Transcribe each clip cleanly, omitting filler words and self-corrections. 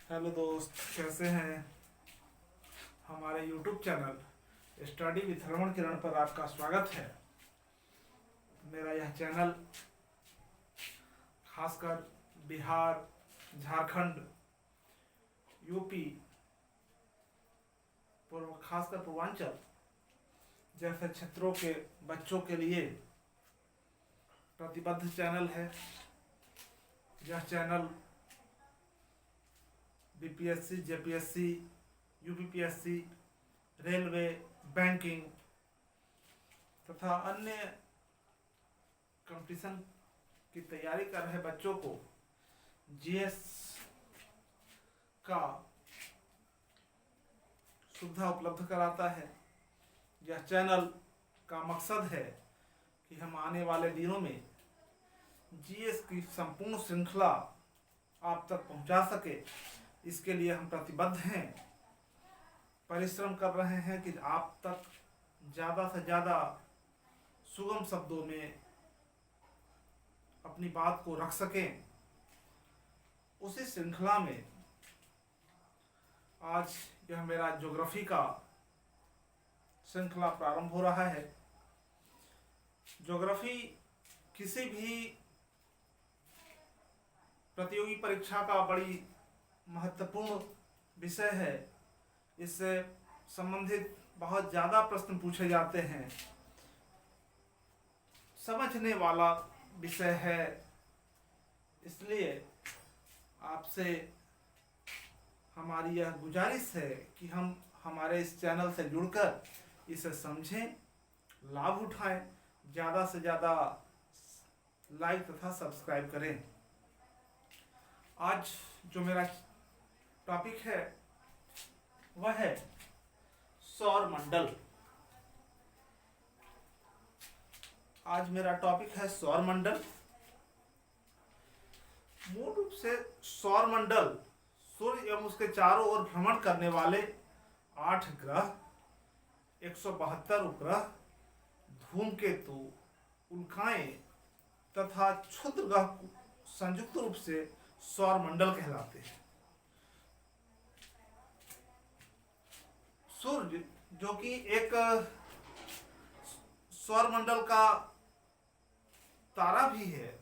Hello दोस्त, कैसे हैं। हमारे YouTube channel study with Raman Kiran पर आपका स्वागत है। मेरा यह चैनल खासकर बिहार, झारखंड, यूपी, खासकर पूर्वांचल जैसे क्षेत्रों के बच्चों के लिए प्रतिबद्ध चैनल है। यह channel BPSC, JPSC, UPPSC, railway, banking तथा अन्य कंपटीशन की तैयारी कर रहे बच्चों को जीएस का सुविधा उपलब्ध कराता है। यह चैनल का मकसद है कि हम आने वाले दिनों में जीएस की संपूर्ण श्रृंखला आप तक पहुंचा सके, इसके लिए हम प्रतिबद्ध हैं, परिश्रम कर रहे हैं कि आप तक ज़्यादा से ज़्यादा सुगम शब्दों में अपनी बात को रख सकें। उसी श्रृंखला में आज यह मेरा ज्योग्राफी का श्रृंखला प्रारंभ हो रहा है। ज्योग्राफी किसी भी प्रतियोगी परीक्षा का बड़ी महत्वपूर्ण विषय है। इससे संबंधित बहुत ज़्यादा प्रश्न पूछे जाते हैं। समझने वाला विषय है, इसलिए आपसे हमारी यह गुजारिश है कि हम हमारे इस चैनल से जुड़कर इसे समझें, लाभ उठाएं, ज़्यादा से ज़्यादा लाइक तथा सब्सक्राइब करें। आज जो मेरा टॉपिक है वह है सौर मंडल। आज मेरा टॉपिक है सौर मंडल। मूल रूप से सौर मंडल सूर्य एवं उसके चारों ओर भ्रमण करने वाले 8 ग्रह, 172 उपग्रह, धूमकेतु, उल्काएं तथा क्षुद्र ग्रह संयुक्त रूप से सौर मंडल कहलाते हैं। सूर्य जो कि एक सौर मंडल का तारा भी है,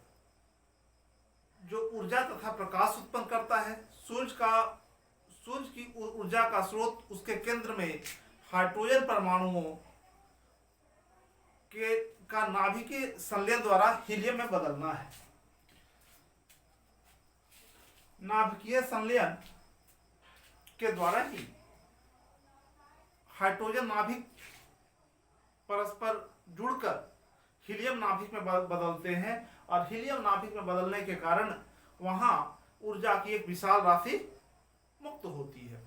जो ऊर्जा तथा प्रकाश उत्पन्न करता है। सूर्य की ऊर्जा का स्रोत उसके केंद्र में हाइड्रोजन परमाणुओं का नाभिकीय संलयन द्वारा हीलियम में बदलना है। नाभिकीय संलयन के द्वारा ही हाइड्रोजन नाभिक परस्पर जुड़कर हीलियम नाभिक में बदलते हैं और हीलियम नाभिक में बदलने के कारण वहां ऊर्जा की एक विशाल राशि मुक्त होती है।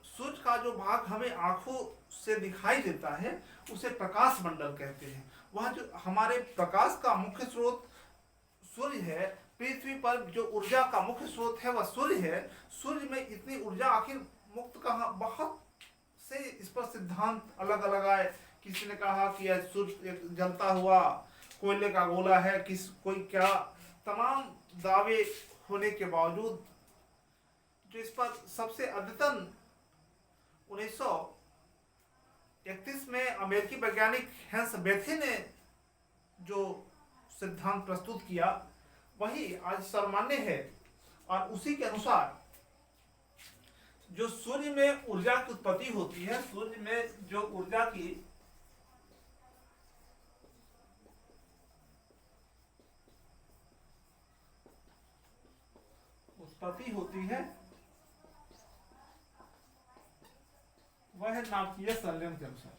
सूर्य का जो भाग हमें आंखों से दिखाई देता है उसे प्रकाश मंडल कहते हैं। वह जो हमारे प्रकाश का मुख्य स्रोत सूर्य है, पृथ्वी पर जो ऊर्जा का मुख्य स्रोत है वह सूर्य है। सूर्य में इतनी ऊर्जा आखिर मुक्त कहाँ, बहुत से इस पर सिद्धांत अलग अलग आए। किसी ने कहा कि यह सूर्य एक जलता हुआ कोयले का गोला है, कोई क्या, तमाम दावे होने के बावजूद जो इस पर सबसे अद्यतन 1931 में अमेरिकी वैज्ञानिक हैंस बेथे ने जो सिद्धांत प्रस्तुत किया वही आज सर्वमान्य है। और उसी के अनुसार जो सूर्य में ऊर्जा की उत्पत्ति होती है, सूर्य में जो ऊर्जा की उत्पत्ति होती है वह है नाभिकीय संलयन के अनुसार।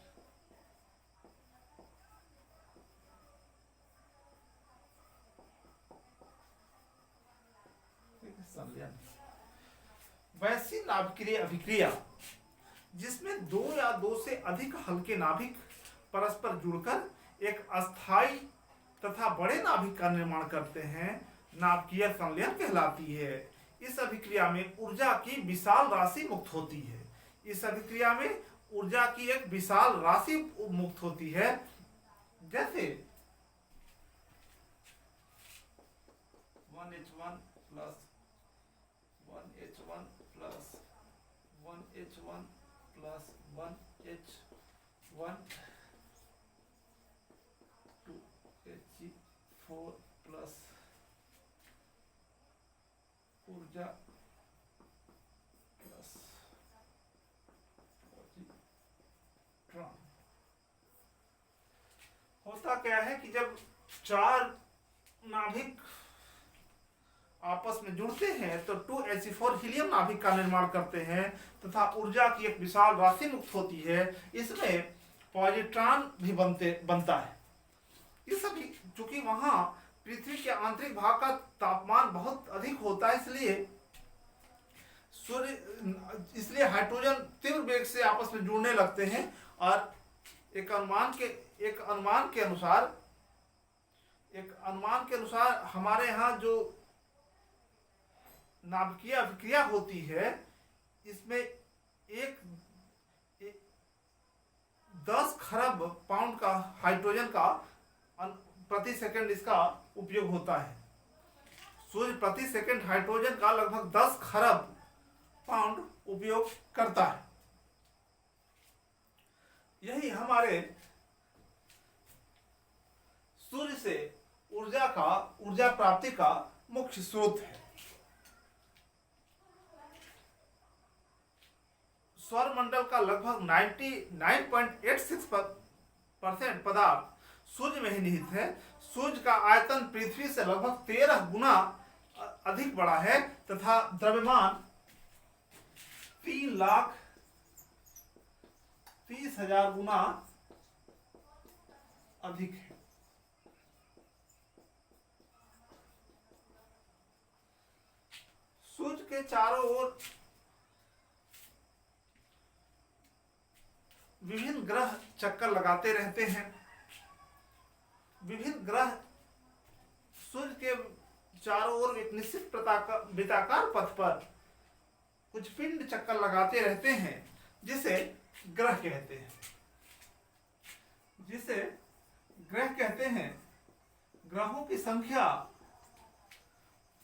वैसी नाभिकीय अभिक्रिया जिसमें दो या दो से अधिक हल्के नाभिक परस्पर जुड़कर एक अस्थायी तथा बड़े नाभिक का निर्माण करते हैं, नाभिकीय संलयन कहलाती है। इस अभिक्रिया में ऊर्जा की विशाल राशि मुक्त होती है। इस अभिक्रिया में ऊर्जा की एक विशाल राशि मुक्त होती है। जैसे मान 1h1 plus 1h1 plus 1h1 plus 1h1 2Hg4 plus ऊर्जा प्लस पॉजिट्रॉन। होता क्या है कि जब चार नाभिक आपस में जुड़ते हैं तो 2He4 हीलियम नाभिक का निर्माण करते हैं तथा ऊर्जा की एक विशाल राशि मुक्त होती है। इसमें पॉजिट्रॉन भी बनता है। ये सभी चूंकि वहां पृथ्वी के आंतरिक भाग का तापमान बहुत अधिक होता है, इसलिए हाइड्रोजन तीव्र वेग से आपस में जुड़ने लगते हैं और एक अनुमान के अनुसार हमारे यहाँ जो नाभिकीय अभिक्रिया होती है इसमें 10 खरब पाउंड का हाइड्रोजन का प्रति सेकंड इसका उपयोग होता है। सूर्य प्रति सेकंड हाइड्रोजन का लगभग 10 खरब पाउंड उपयोग करता है। यही हमारे सूर्य से ऊर्जा प्राप्ति का मुख्य स्रोत है। सौरमंडल का लगभग 99.86% पदार्थ सूर्य में ही निहित है। सूर्य का आयतन पृथ्वी से लगभग 13 गुना अधिक बड़ा है तथा द्रव्यमान 3,30,000 गुना अधिक है। सूर्य के चारों ओर विभिन्न ग्रह चक्कर लगाते रहते हैं। विभिन्न ग्रह सूर्य के चारों ओर एक निश्चित वृत्ताकार पथ पर कुछ पिंड चक्कर लगाते रहते हैं जिसे ग्रह कहते हैं। ग्रहों की संख्या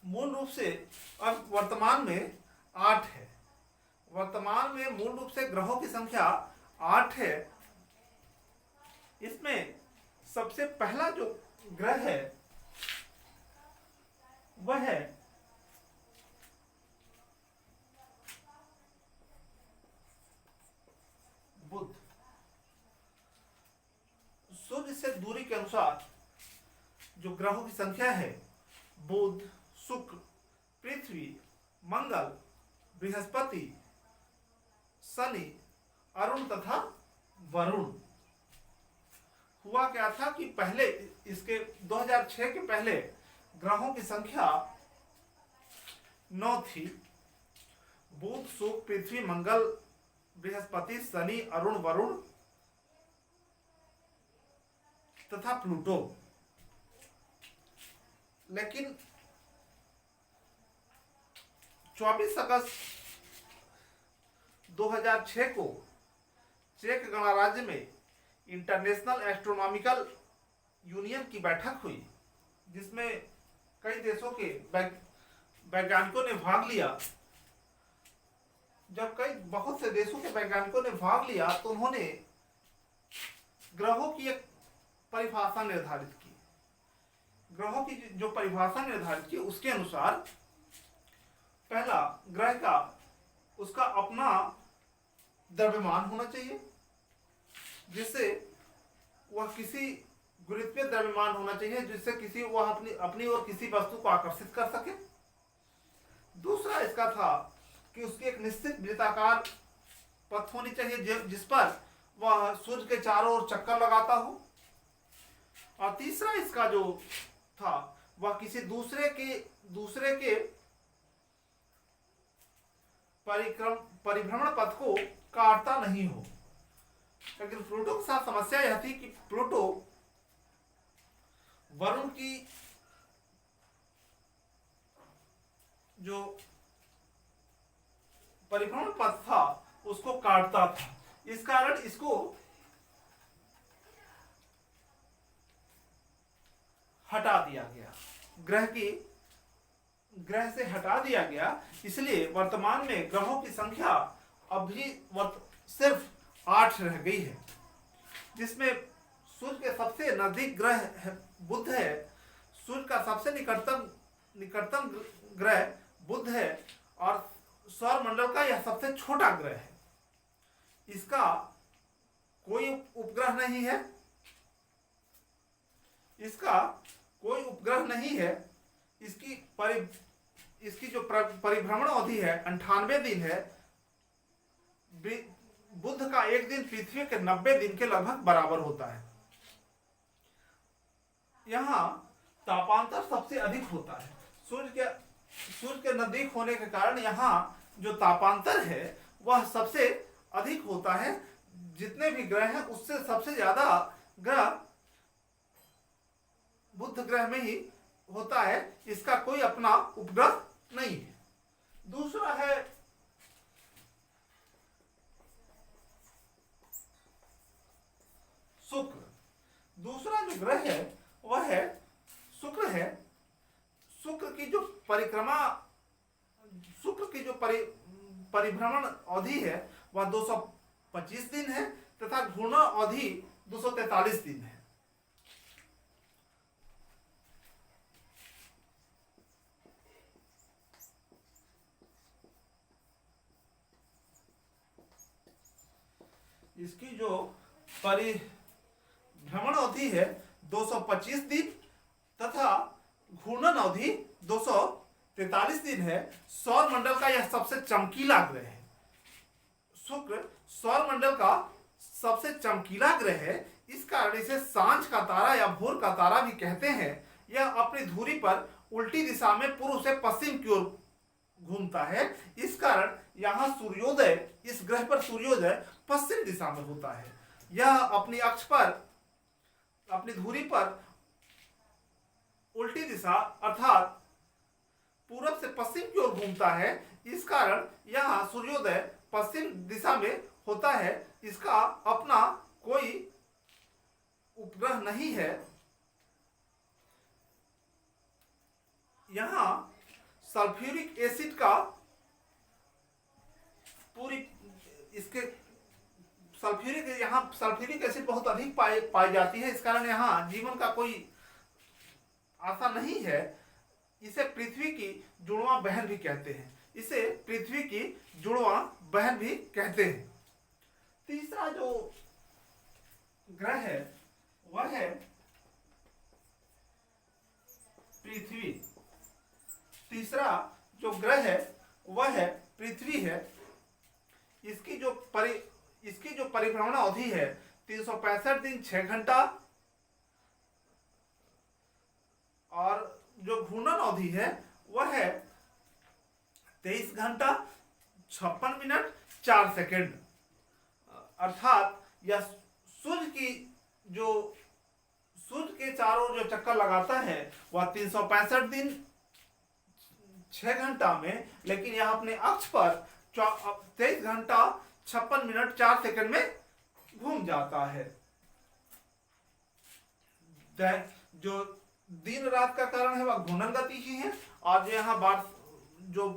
मूल रूप से अब वर्तमान में 8 है। वर्तमान में मूल रूप से ग्रहों की संख्या 8 है। इसमें सबसे पहला जो ग्रह है वह है बुध। सूर्य से दूरी के अनुसार जो ग्रहों की संख्या है बुध, शुक्र, पृथ्वी, मंगल, बृहस्पति, शनि, अरुण तथा वरुण। हुआ क्या था कि पहले इसके 2006 के पहले ग्रहों की संख्या 9 थी। बुध, शुक्र, पृथ्वी, मंगल, बृहस्पति, शनि, अरुण, वरुण तथा प्लूटो। लेकिन 24 अगस्त 2006 को चेक गणराज्य में इंटरनेशनल एस्ट्रोनॉमिकल यूनियन की बैठक हुई जिसमें कई देशों के वैज्ञानिकों ने भाग लिया। जब बहुत से देशों के वैज्ञानिकों ने भाग लिया तो उन्होंने ग्रहों की एक परिभाषा निर्धारित की। ग्रहों की जो परिभाषा निर्धारित की उसके अनुसार पहला ग्रह का उसका अपना द्रव्यमान होना चाहिए जिससे वह किसी गुरुत्वीय द्रव्यमान होना चाहिए जिससे वह अपनी ओर किसी वस्तु को आकर्षित कर सके। दूसरा इसका था कि उसकी एक निश्चित वृत्ताकार पथ होनी चाहिए जिस पर वह सूर्य के चारों ओर चक्कर लगाता हो। और तीसरा इसका जो था वह किसी दूसरे के परिभ्रमण पथ को काटता नहीं हो। लेकिन प्लूटो के साथ समस्या यह थी कि प्लूटो वरुण की जो परिभ्रमण पथ था उसको काटता था। इस कारण इसको हटा दिया गया। ग्रह की ग्रह से हटा दिया गया, इसलिए वर्तमान में ग्रहों की संख्या अभी सिर्फ 8 रह गई है, जिसमें सूर्य के सबसे नजदीक ग्रह है बुध है। सूर्य का सबसे निकटतम ग्रह बुध है और सौर मंडल का यह सबसे छोटा ग्रह है। इसका कोई उपग्रह नहीं है, इसका कोई उपग्रह नहीं है। इसकी जो परिभ्रमण अवधि है 98 दिन है। बुध का एक दिन पृथ्वी के 90 दिन के लगभग बराबर होता है। यहाँ तापांतर सबसे अधिक होता है। सूर्य के नजदीक होने के कारण यहाँ जो तापांतर है वह सबसे अधिक होता है। जितने भी ग्रह हैं उससे सबसे ज्यादा ग्रह बुध ग्रह में ही होता है। इसका कोई अपना उपग्रह नहीं है। दूसरा है शुक्र। दूसरा जो ग्रह है वह है शुक्र है। शुक्र की जो परिभ्रमण अवधि है वह 225 दिन है तथा घूर्णन अवधि 243 दिन है। इसकी जो परिभ्रमण अवधि है 225 दिन तथा घूर्णन अवधि 243 दिन है। सौर मंडल का यह सबसे चमकीला ग्रह है। शुक्र सौर मंडल का सबसे चमकीला ग्रह है। इस कारण इसे सांझ का तारा या भोर का तारा भी कहते हैं। यह अपनी धुरी पर उल्टी दिशा में पूर्व से पश्चिम की ओर घूमता है। इस कारण यहाँ सूर्योदय, इस ग्रह पर सूर्योदय पश्चिम दिशा में होता है। यह अपनी अक्ष पर, अपनी धुरी पर उल्टी दिशा अर्थात पूरब से पश्चिम की ओर घूमता है। इस कारण यहाँ सूर्योदय पश्चिम दिशा में होता है। इसका अपना कोई उपग्रह नहीं है। यहाँ सल्फ्यूरिक एसिड का सल्फ्यूरिक एसिड बहुत अधिक पाई जाती है। इस कारण यहाँ जीवन का कोई आशा नहीं है। इसे पृथ्वी की जुड़वां बहन भी कहते हैं। तीसरा जो ग्रह है वह है पृथ्वी। तीसरा जो ग्रह है वह है पृथ्वी है। इसकी जो परिभ्रमण अवधि है 365 दिन 6 घंटा और जो घूर्णन अवधि है वह है 23 घंटा 56 मिनट 4 सेकंड। अर्थात यह सूर्य के चारों जो चक्कर लगाता है वह 365 दिन 6 घंटा में, लेकिन यह अपने अक्ष पर 23 घंटा 56 मिनट 4 सेकंड में घूम जाता है। जो दिन रात का कारण है वह घूर्णन गति ही है। और जो यहाँ जो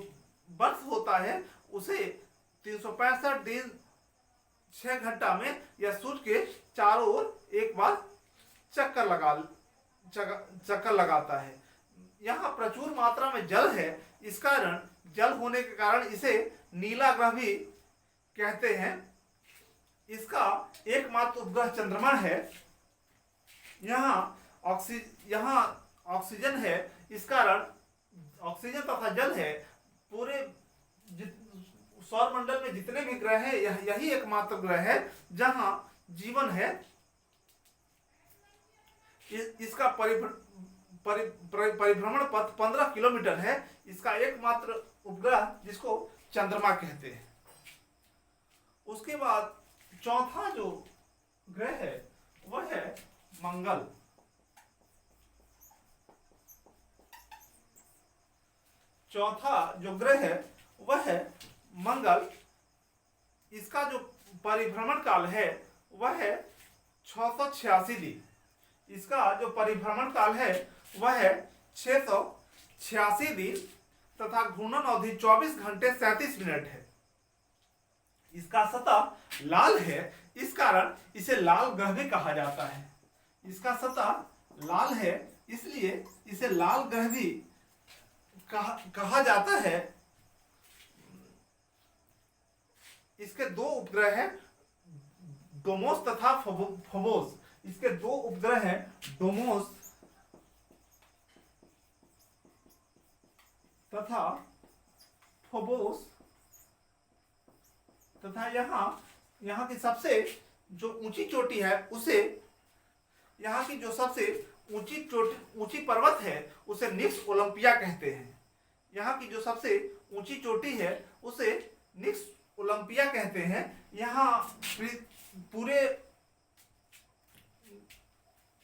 वर्ष होता है उसे 365 दिन 6 घंटा में यह सूर्य के चारों ओर एक बार चक्कर लगाता है। यहाँ प्रचुर मात्रा में जल है। इस कारण जल होने के कारण इसे नीला ग्रह भी कहते हैं। इसका एकमात्र उपग्रह चंद्रमा है। यहाँ ऑक्सीजन है। इस कारण ऑक्सीजन तथा जल है। पूरे सौर मंडल में जितने भी ग्रह हैं यही एकमात्र ग्रह है जहां जीवन है। इसका परिभ्रमण पथ 15 किलोमीटर है। इसका एकमात्र उपग्रह जिसको चंद्रमा कहते हैं। उसके बाद चौथा जो ग्रह है वह है मंगल। चौथा जो ग्रह है वह है मंगल। इसका जो परिभ्रमण काल है वह है 686 दिन। इसका जो परिभ्रमण काल है वह है 686 दिन। तथा घूर्णन अवधि 24 घंटे 37 मिनट है। इसका सतह लाल है, इस कारण इसे लाल ग्रह भी कहा जाता है। इसका सतह लाल है इसलिए इसे लाल ग्रह भी कहा जाता है। इसके दो उपग्रह हैं, डोमोस तथा फोबोस। इसके दो उपग्रह हैं, डोमोस तथा फोबोस। तथा यहाँ की सबसे जो ऊंची चोटी है उसे, यहाँ की जो सबसे ऊंची पर्वत है उसे निक्स ओलंपिया कहते हैं। यहाँ की जो सबसे ऊंची चोटी है उसे निक्स ओलंपिया कहते हैं। यहाँ पूरे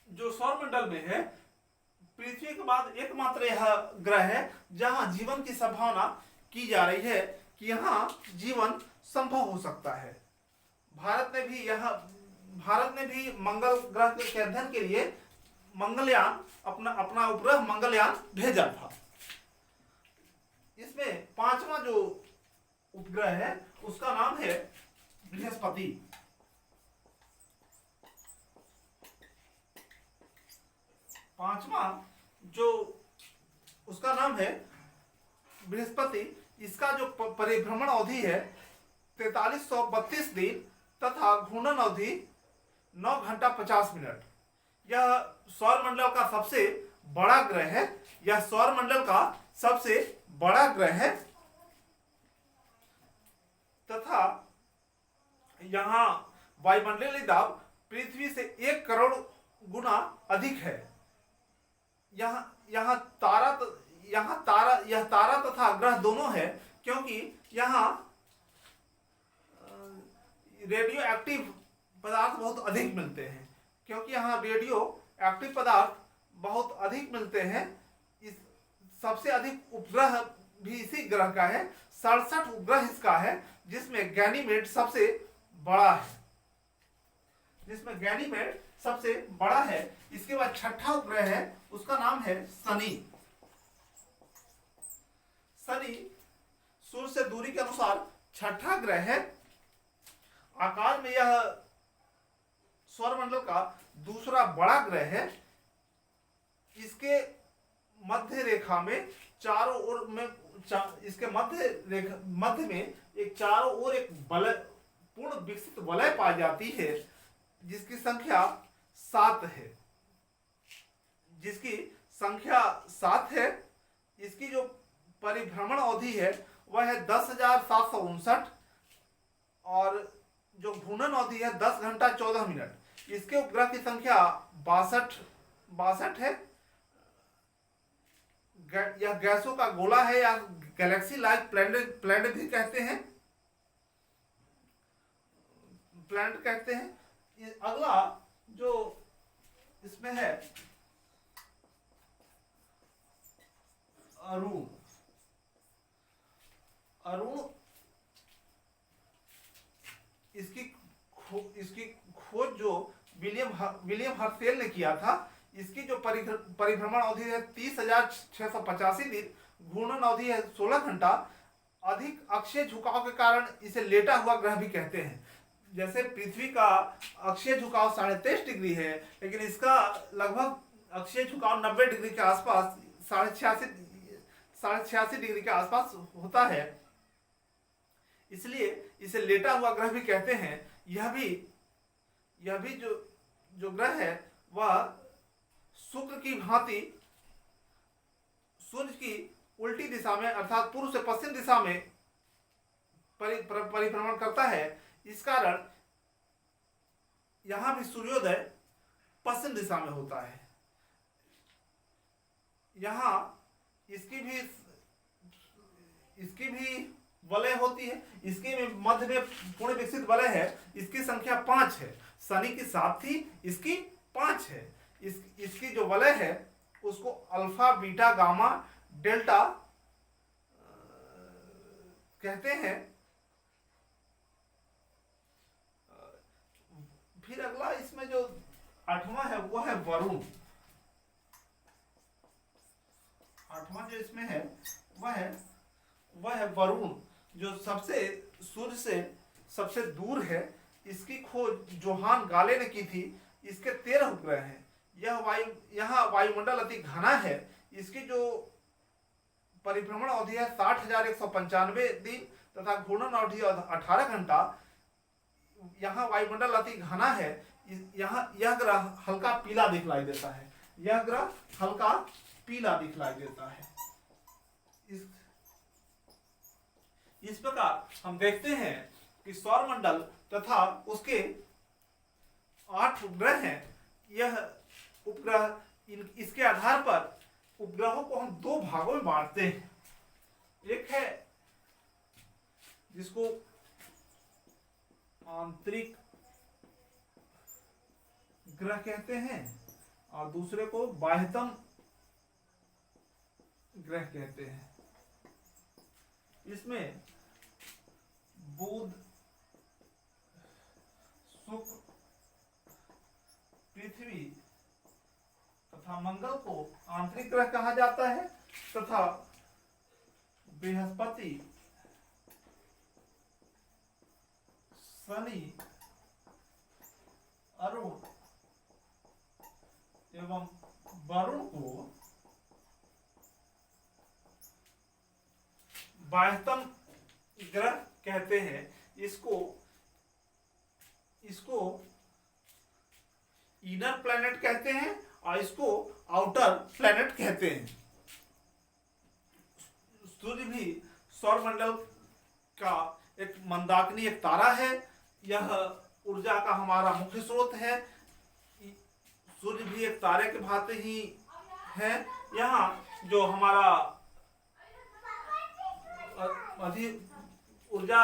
जो सौरमंडल में है, पृथ्वी के बाद एकमात्र यह ग्रह है जहां जीवन की संभावना की जा रही है कि यहाँ जीवन संभव हो सकता है। भारत ने भी मंगल ग्रह के अध्ययन के लिए मंगलयान अपना उपग्रह मंगलयान भेजा था। इसमें पांचवा जो उपग्रह है उसका नाम है बृहस्पति। पांचवा जो उसका नाम है बृहस्पति, इसका जो परिभ्रमण अवधि है 4332 दिन तथा घूर्णन अवधि 9 घंटा 50 मिनट। यह सौरमंडल का सबसे बड़ा ग्रह है। यह सौरमंडल का सबसे बड़ा ग्रह है तथा यहाँ वायुमंडलीय दाब पृथ्वी से 1 करोड़ गुना अधिक है। यह तारा तथा ग्रह दोनों है, क्योंकि यहाँ रेडियो एक्टिव पदार्थ बहुत अधिक मिलते हैं। क्योंकि यहाँ रेडियो एक्टिव पदार्थ बहुत अधिक मिलते हैं। इस सबसे अधिक उपग्रह भी इसी ग्रह का है, 67 उपग्रह इसका है, जिसमें गैनीमेड सबसे बड़ा है। इसके बाद छठा उपग्रह है, उसका नाम है शनि। शनि सूर्य से दूरी के अनुसार छठा ग्रह है। आकार में यह सौरमंडल का दूसरा बड़ा ग्रह है। इसके मध्य रेखा में चारों ओर में इसके मध्य में एक चारों ओर एक वलय, पूर्ण विकसित वलय पाई जाती है, जिसकी संख्या 7 है। इसकी जो परिभ्रमण अवधि है वह है 10,759 और जो घूर्णन अवधि है 10 घंटा 14 मिनट। इसके उपग्रह की संख्या 62 है। यह गैसों का गोला है या गैलेक्सी लाइक प्लैनेट भी कहते हैं। अगला जो इसमें है अरुण। इसकी खोज जो विलियम हर्शेल ने किया था। इसकी जो परिभ्रमण अवधि है 30,685 दिन, घूर्णन अवधि है 16 घंटा। अधिक अक्षीय झुकाव के कारण इसे लेटा हुआ ग्रह भी कहते हैं। जैसे पृथ्वी का अक्षीय झुकाव 23.5 डिग्री है, लेकिन इसका लगभग अक्षीय झुकाव 90 डिग्री के आसपास, 86.5 डिग्री के आसपास होता है, इसलिए इसे लेटा हुआ ग्रह भी कहते हैं। यह भी जो ग्रह है वह शुक्र की भांति सूर्य की उल्टी दिशा में अर्थात पूर्व से पश्चिम दिशा में परिभ्रमण करता है। इस कारण यहां भी सूर्योदय पश्चिम दिशा में होता है। यहां इसकी भी वलय होती है। इसके मध्य में पूर्ण विकसित वलय है। इसकी संख्या 5 है। शनि की 7 थी, इसकी 5 है। इसकी जो वलय है उसको अल्फा, बीटा, गामा, डेल्टा कहते हैं। फिर अगला इसमें जो 8वां है वो है वरुण। आठवां जो इसमें है वह है वरुण, जो सबसे सूर्य से सबसे दूर है। इसकी खोज जोहान गाले ने की थी। इसके 13 उपग्रह हैं। यहाँ वायुमंडल अति घना है। इसकी जो परिभ्रमण अवधि है 60,195 दिन तथा घूर्णन अवधि 18 घंटा। यहाँ वायुमंडल अति घना है। यहाँ यह ग्रह हल्का पीला दिखलाई देता है। यह ग्रह हल्का पीला दिखलाई देता है। इस प्रकार हम देखते हैं कि सौरमंडल तथा उसके 8 उपग्रह हैं। यह उपग्रह इसके आधार पर उपग्रहों को हम 2 भागों में बांटते हैं। एक है जिसको आंतरिक ग्रह कहते हैं और दूसरे को बाह्यतम ग्रह कहते हैं। इसमें बुध, शुक्र, पृथ्वी तथा मंगल को आंतरिक ग्रह कहा जाता है तथा बृहस्पति, शनि, अरुण एवं वरुण को बाह्यतम ग्रह कहते हैं। इसको इनर प्लैनेट कहते हैं और इसको आउटर प्लैनेट कहते हैं। सूर्य भी सौरमंडल का एक मंदाकिनी एक तारा है। यह ऊर्जा का हमारा मुख्य स्रोत है। सूर्य भी एक तारे के भांति ही है। यहाँ जो हमारा अधिक ऊर्जा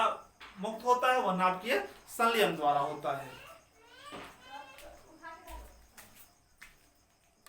मुक्त होता है वह नाभिकीय संलयन द्वारा होता है।